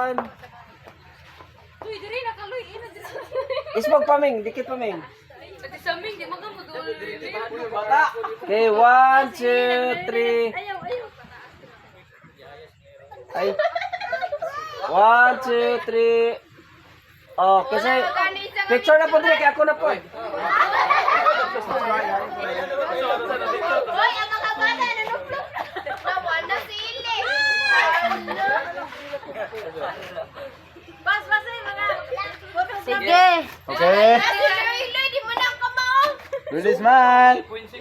one. Uy, diri nakaloy ina diri. Ismog paming, dikit paming. Pati sa ming di magamudol. Okay, 1, 2, 3. Ayaw, ayaw. Ay. 1, 2, 3. Oh, kasi picture na po dili kay ako na po. Hoy, ang mga bata nanuplok. Tawa na sili. Bas, bas mga. Sige. Okay. Iloy, di mo na ang kamao. Ready, smile.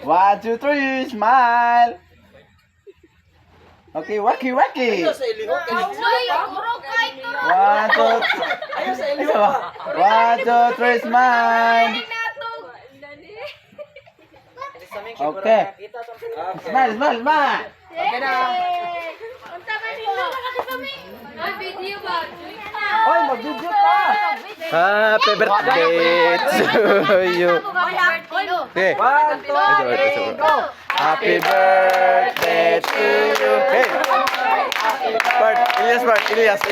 1, 2, 3, smile. Okay, waki waki. Iloy, kurog kay turo. 1, 2, 1, 2, 3, smile. Okay. Smile, smile, smile. Okay na. Unta man nila nakakasami. Ay, video ba? Oy, mag-video ka. Happy birthday to you. Okay. 1, 2, 3, go. Happy birthday to you. Hey. Bart, Ilyas, Bart, Ilyas.